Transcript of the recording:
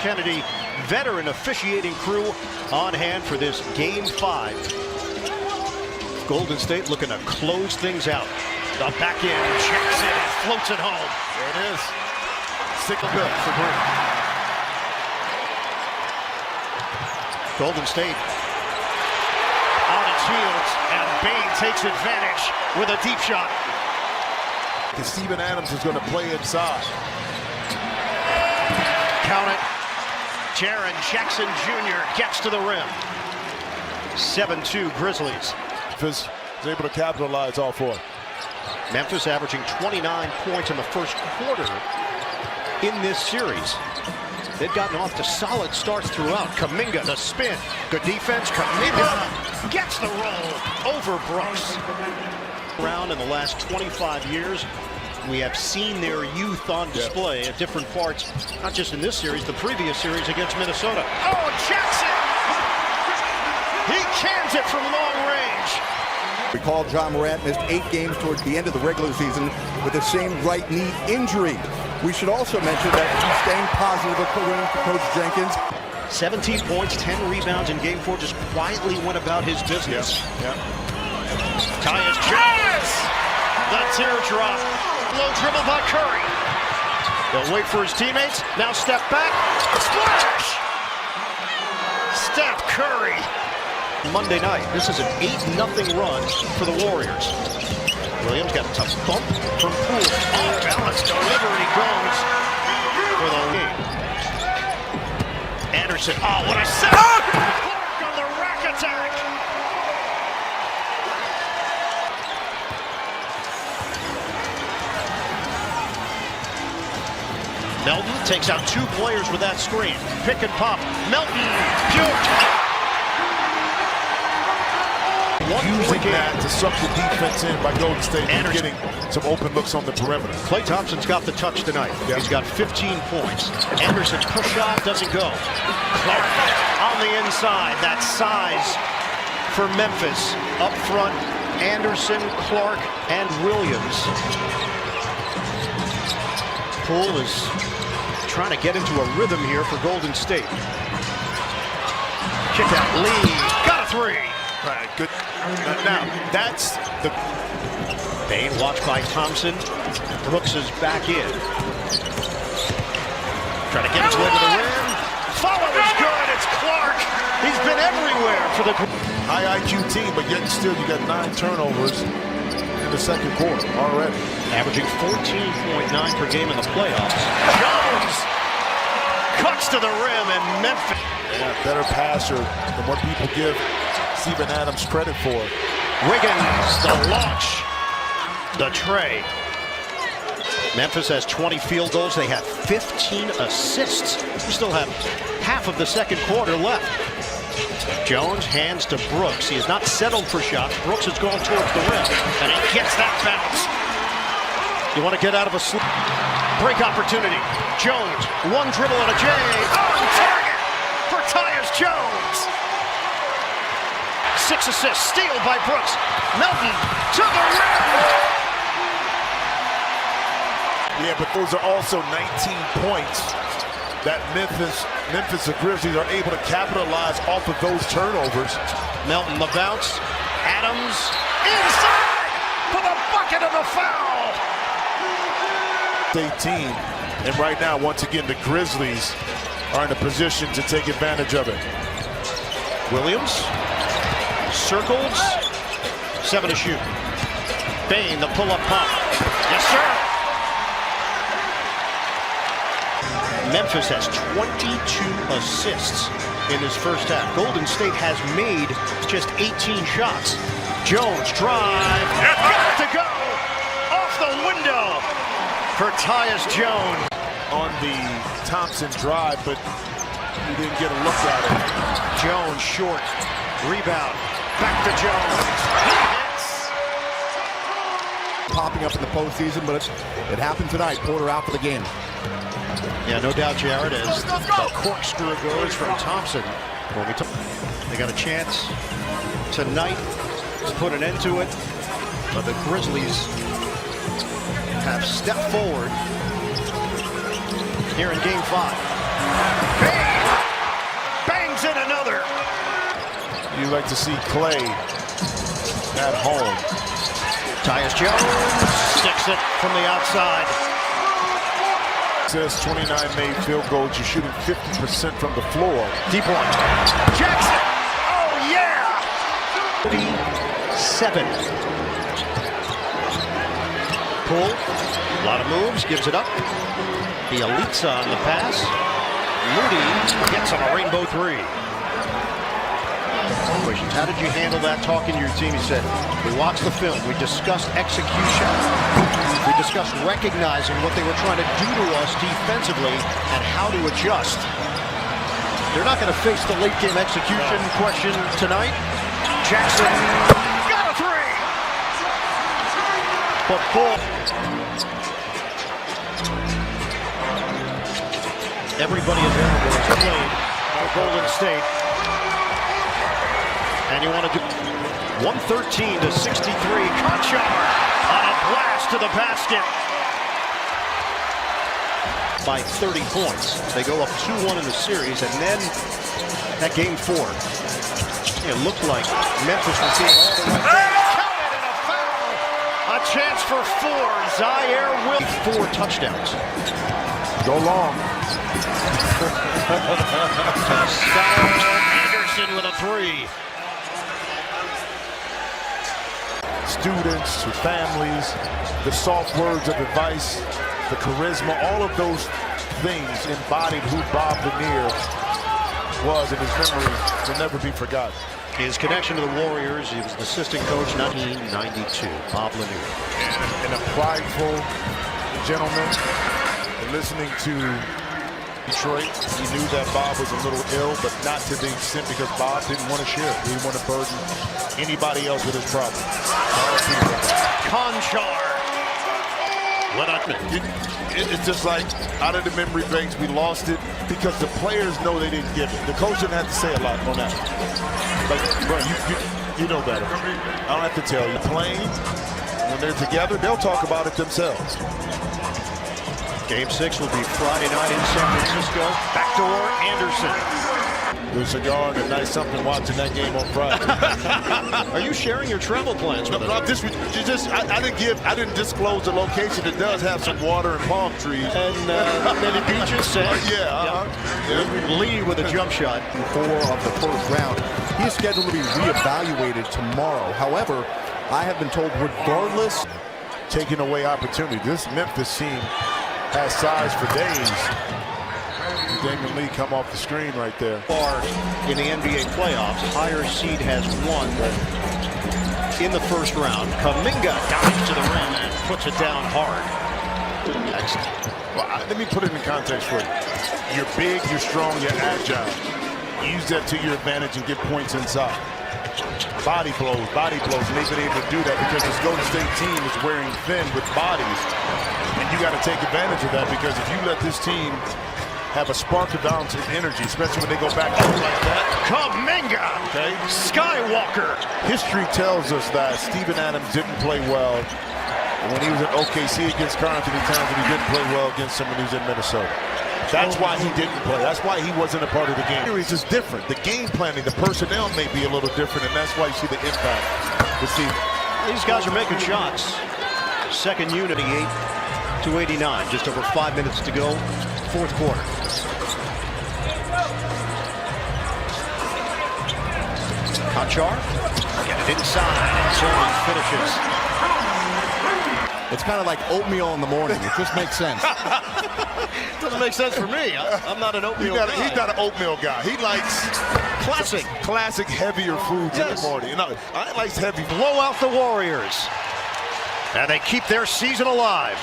Kennedy, veteran officiating crew on hand for this Game 5. Golden State looking to close things out. The back end checks it and floats it home. There it is. Sickle good for Green. Golden State on its heels, and Bane takes advantage with a deep shot. Steven Adams is going to play inside. Count it. Jaren Jackson Jr. gets to the rim. 7-2 Grizzlies. Memphis is able to capitalize off for it. Memphis averaging 29 points in the first quarter in this series. They've gotten off to solid starts throughout. Kuminga, the spin. Good defense. Kuminga gets the roll over Brooks. Around in the last 25 years, we have seen their youth on display at different parts, not just in this series, the previous series against Minnesota. Oh, Jackson! He cans it from long range. Recall John Morant missed 8 games towards the end of the regular season with the same right knee injury. We should also mention that he's staying positive according to Coach Jenkins. 17 points, 10 rebounds in Game 4, just quietly went about his business. Tyus Jones! The teardrop. Low dribble by Curry. They'll wait for his teammates. Now step back. Splash! Steph Curry. Monday night, this is an 8-0 run for the Warriors. Williams got a tough bump from Poole. Off balance, delivery goes for the lead. Anderson, oh, what a set! Clark on the rack attack! Melton takes out 2 players with that screen. Pick and pop. Melton, puked. Using that to suck the defense in by Golden State and getting some open looks on the perimeter. Klay Thompson's got the touch tonight. He's got 15 points. Anderson push shot doesn't go. Clark on the inside. That size for Memphis. Up front, Anderson, Clark, and Williams. Poole is trying to get into a rhythm here for Golden State. Kick out, Lee, got a 3. Right, good. Now, that's the... Bane watched by Thompson. Brooks is back in. Trying to get his way to the rim. Follow is good, it's Clark. He's been everywhere for the... High IQ team, but yet still you got 9 turnovers in the second quarter already. Averaging 14.9 per game in the playoffs. Jones cuts to the rim, and Memphis... Yeah, better passer than what people give Steven Adams credit for. Wiggins, the launch, the tray. Memphis has 20 field goals. They have 15 assists. We still have half of the second quarter left. Jones hands to Brooks. He has not settled for shots. Brooks has gone towards the rim, and he gets that bounce. You want to get out of a slip. Break opportunity. Jones, one dribble and a J. On target for Tyus Jones. 6 assists, steal by Brooks. Melton to the rim. Yeah, but those are also 19 points that Memphis the Grizzlies are able to capitalize off of those turnovers. Melton the bounce. Adams inside for the bucket of the foul. 18, and right now, once again, the Grizzlies are in a position to take advantage of it. Williams circles, 7 to shoot. Bane, the pull-up pump. Yes, sir. Memphis has 22 assists in this first half. Golden State has made just 18 shots. Jones drive, got to go off the window for Tyus Jones. On the Thompson drive, but he didn't get a look at it. Jones short, rebound, back to Jones. He hits. Popping up in the postseason, but it happened tonight. Porter out for the game. Yeah, no doubt, Jared, as the corkscrew goes from Thompson. They got a chance tonight to put an end to it, but the Grizzlies have stepped forward here in Game 5. you like to see Clay at home. Tyus Jones sticks it from the outside. Says 29 made field goals. You're shooting 50% from the floor. Deep one. Jackson. Oh, yeah. 37. Pull. A lot of moves. Gives it up. Bielitsa on the pass. Moody gets on a rainbow three. Questions. How did you handle that talking to your team? He said, we watched the film. We discussed execution. We discussed recognizing what they were trying to do to us defensively and how to adjust. They're not going to face the late game execution question tonight. Jackson got a three. But full. Everybody available is played for Golden State. And you want to do 113 to 63. Conchar on a blast to the basket. By 30 points. They go up 2-1 in the series, and then that game 4. It looked like Memphis was being all the way back. Counted and a foul. A chance for 4. Zaire will 4 touchdowns. Go long. Anderson with a 3. Students, to families, the soft words of advice, the charisma, all of those things embodied who Bob Lanier was, and his memory will never be forgotten. His connection to the Warriors, he was an assistant coach in 1992, Bob Lanier. And a prideful gentleman. And listening to Detroit, he knew that Bob was a little ill, but not to the extent because Bob didn't want to share. He didn't want to burden anybody else with his problem. Conchar. It's just like out of the memory banks, we lost it because the players know they didn't give it. The coach didn't have to say a lot on that. Like, bro, you know better. I don't have to tell you. Playing, when they're together, they'll talk about it themselves. Game 6 will be Friday night in San Francisco. Backdoor Anderson. The cigar and a nice something watching that game on Friday. Are you sharing your travel plans with us? I didn't disclose the location. It does have some water and palm trees. And many beaches. Lee with a jump shot. 4 of the first round. He is scheduled to be reevaluated tomorrow. However, I have been told regardless. Taking away opportunity. This Memphis team has size for days. Damon Lee come off the screen right there. Far in the NBA playoffs, higher seed has won in the first round. Kuminga dives to the rim and puts it down hard. Next. Well, let me put it in context for you. You're big, you're strong, you're agile. Use that to your advantage and get points inside. Body blows, and they've been able to do that because this Golden State team is wearing thin with bodies. And you got to take advantage of that because if you let this team have a spark of bounce and energy, especially when they go back out like that. Kuminga! Okay. Skywalker! History tells us that Steven Adams didn't play well when he was at OKC against Karl Anthony Towns, and he didn't play well against someone who's in Minnesota. That's why he didn't play. That's why he wasn't a part of the game. The series is different. The game planning, the personnel may be a little different, and that's why you see the impact this season. These guys are making shots. Second unit, 88-89. Just over 5 minutes to go. Fourth quarter. Conchar. Get it inside. Jones finishes. It's kind of like oatmeal in the morning. It just makes sense. Doesn't make sense for me. I'm not an oatmeal guy. He's not an oatmeal guy. He likes classic heavier foods in the morning. You know, I like heavy. Blow out the Warriors. And they keep their season alive.